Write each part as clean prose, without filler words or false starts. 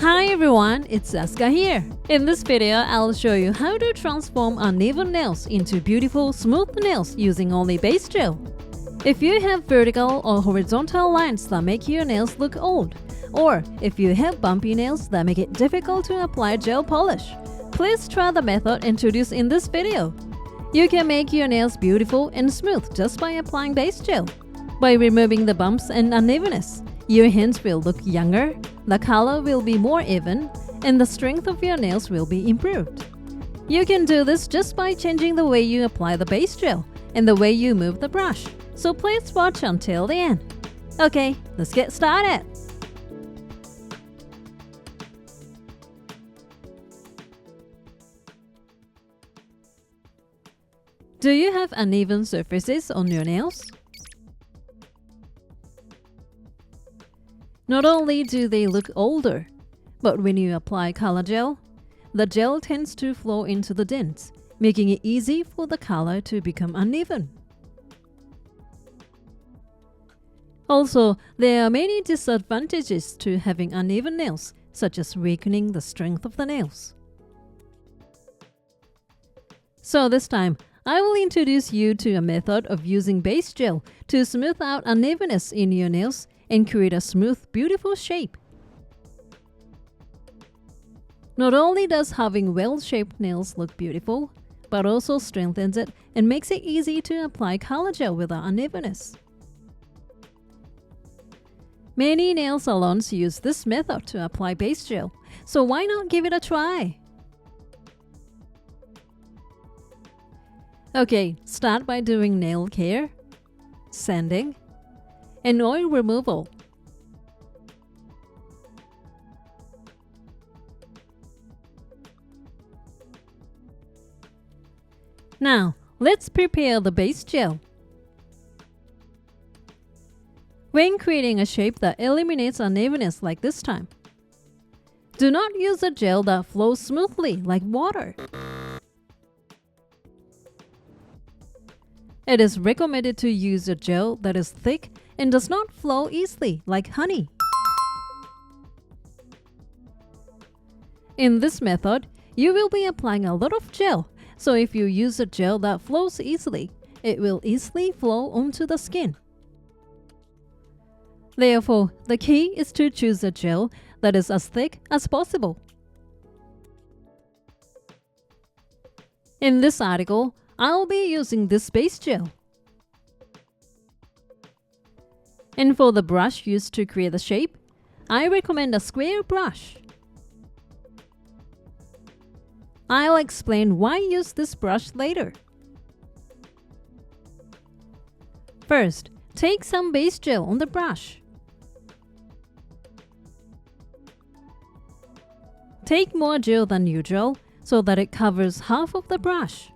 Hi everyone, it's ASKA here. In this video, I'll show you how to transform uneven nails into beautiful, smooth nails using only base gel. If you have vertical or horizontal lines that make your nails look old, or if you have bumpy nails that make it difficult to apply gel polish, please try the method introduced in this video. You can make your nails beautiful and smooth just by applying base gel. By removing the bumps and unevenness, your hands will look younger, the color will be more even, and the strength of your nails will be improved. You can do this just by changing the way you apply the base gel and the way you move the brush. So please watch until the end. Okay, let's get started. Do you have uneven surfaces on your nails? Not only do they look older, but when you apply color gel, the gel tends to flow into the dents, making it easy for the color to become uneven. Also, there are many disadvantages to having uneven nails, such as weakening the strength of the nails. So this time, I will introduce you to a method of using base gel to smooth out unevenness in your nails and create a smooth, beautiful shape. Not only does having well-shaped nails look beautiful, but also strengthens it and makes it easy to apply color gel without unevenness. Many nail salons use this method to apply base gel, so why not give it a try? Okay, start by doing nail care, sanding, and oil removal. Now, let's prepare the base gel. When creating a shape that eliminates unevenness like this time, do not use a gel that flows smoothly like water. It is recommended to use a gel that is thick and does not flow easily like honey. In this method, you will be applying a lot of gel, so if you use a gel that flows easily, it will easily flow onto the skin. Therefore, the key is to choose a gel that is as thick as possible. In this article, I'll be using this base gel. And for the brush used to create the shape, I recommend a square brush. I'll explain why use this brush later. First, take some base gel on the brush. Take more gel than usual so that it covers half of the brush.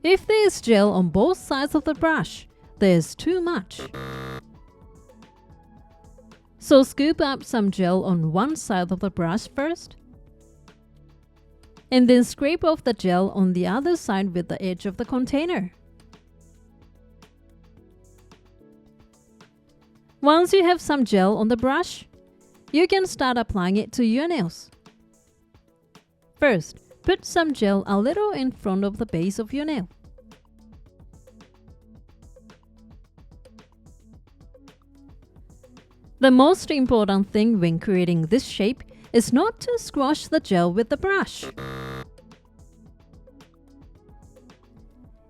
If there is gel on both sides of the brush, there is too much. So scoop up some gel on one side of the brush first, and then scrape off the gel on the other side with the edge of the container. Once you have some gel on the brush, you can start applying it to your nails. First, put some gel a little in front of the base of your nail. The most important thing when creating this shape is not to squash the gel with the brush.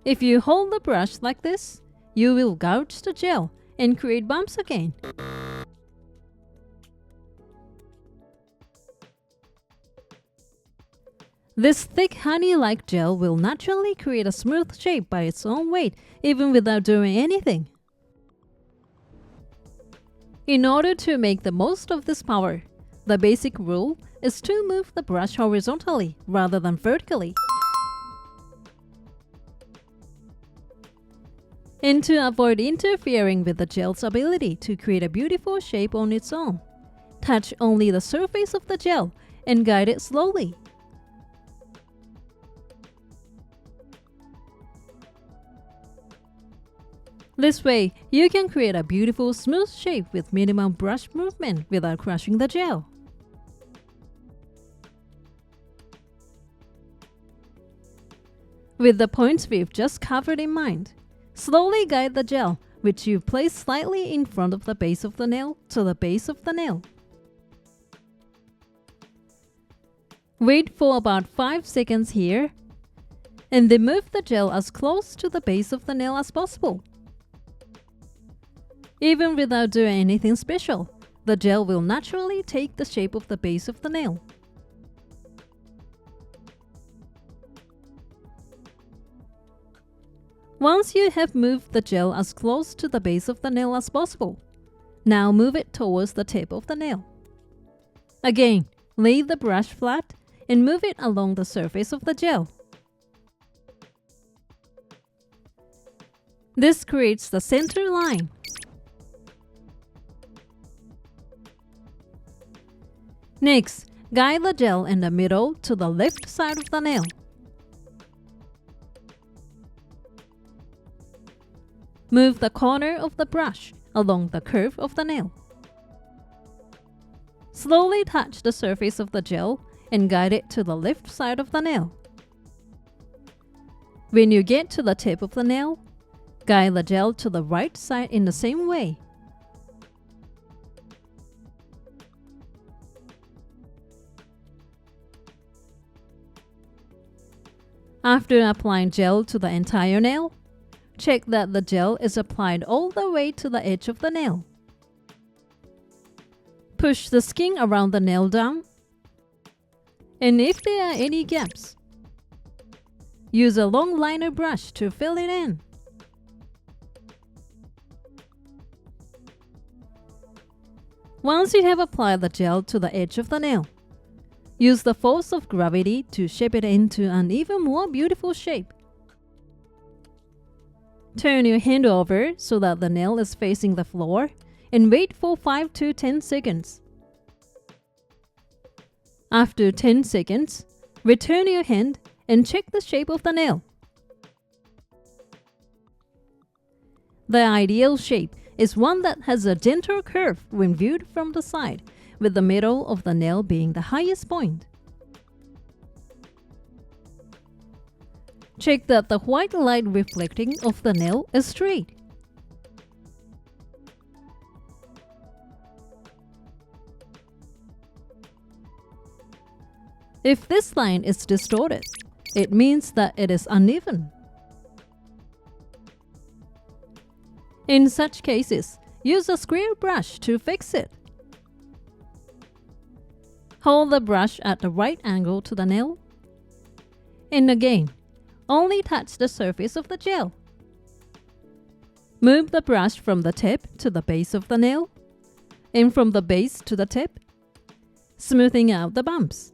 If you hold the brush like this, you will gouge the gel and create bumps again. This thick honey-like gel will naturally create a smooth shape by its own weight, even without doing anything. In order to make the most of this power, the basic rule is to move the brush horizontally rather than vertically. And to avoid interfering with the gel's ability to create a beautiful shape on its own, touch only the surface of the gel and guide it slowly. This way, you can create a beautiful smooth shape with minimal brush movement without crushing the gel. With the points we've just covered in mind, slowly guide the gel, which you place slightly in front of the base of the nail, to the base of the nail. Wait for about 5 seconds here, and then move the gel as close to the base of the nail as possible. Even without doing anything special, the gel will naturally take the shape of the base of the nail. Once you have moved the gel as close to the base of the nail as possible, now move it towards the tip of the nail. Again, lay the brush flat and move it along the surface of the gel. This creates the center line. Next, guide the gel in the middle to the left side of the nail. Move the corner of the brush along the curve of the nail. Slowly touch the surface of the gel and guide it to the left side of the nail. When you get to the tip of the nail, guide the gel to the right side in the same way. After applying gel to the entire nail, check that the gel is applied all the way to the edge of the nail. Push the skin around the nail down, and if there are any gaps, use a long liner brush to fill it in. Once you have applied the gel to the edge of the nail, use the force of gravity to shape it into an even more beautiful shape. Turn your hand over so that the nail is facing the floor and wait for 5 to 10 seconds. After 10 seconds, return your hand and check the shape of the nail. The ideal shape is one that has a gentle curve when viewed from the side, with the middle of the nail being the highest point. Check that the white light reflecting off the nail is straight. If this line is distorted, it means that it is uneven. In such cases, use a square brush to fix it. Hold the brush at the right angle to the nail, and again, only touch the surface of the gel. Move the brush from the tip to the base of the nail, and from the base to the tip, smoothing out the bumps.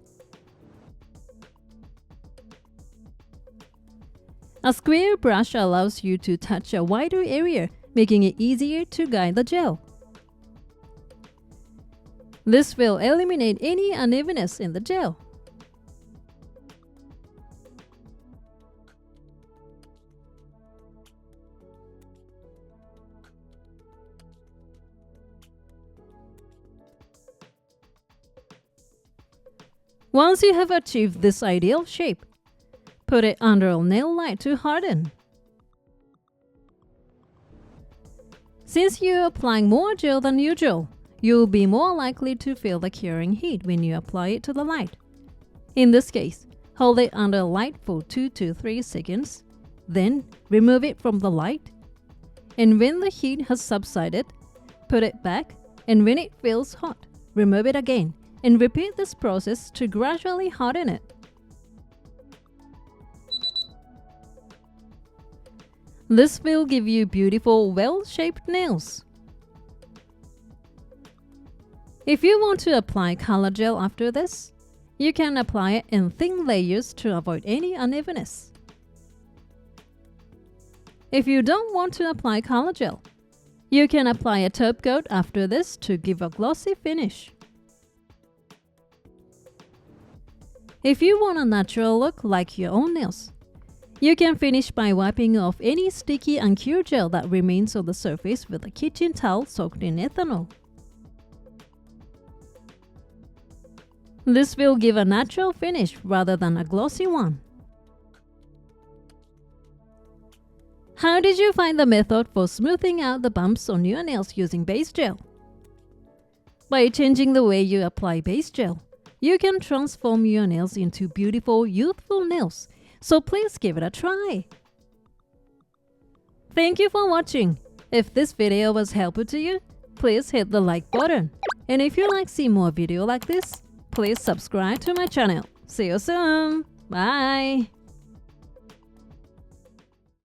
A square brush allows you to touch a wider area, making it easier to guide the gel. This will eliminate any unevenness in the gel. Once you have achieved this ideal shape, put it under a nail light to harden. Since you're applying more gel than usual, you'll be more likely to feel the curing heat when you apply it to the light. In this case, hold it under light for 2 to 3 seconds, then remove it from the light, and when the heat has subsided, put it back, and when it feels hot, remove it again, and repeat this process to gradually harden it. This will give you beautiful, well-shaped nails. If you want to apply color gel after this, you can apply it in thin layers to avoid any unevenness. If you don't want to apply color gel, you can apply a top coat after this to give a glossy finish. If you want a natural look like your own nails, You can finish by wiping off any sticky and cure gel that remains on the surface with a kitchen towel soaked in ethanol. This will give a natural finish rather than a glossy one. How did you find the method for smoothing out the bumps on your nails using base gel? By changing the way you apply base gel, you can transform your nails into beautiful, youthful nails. So please give it a try. Thank you for watching. If this video was helpful to you, please hit the like button. And if you like to see more videos like this, please subscribe to my channel. See you soon. Bye.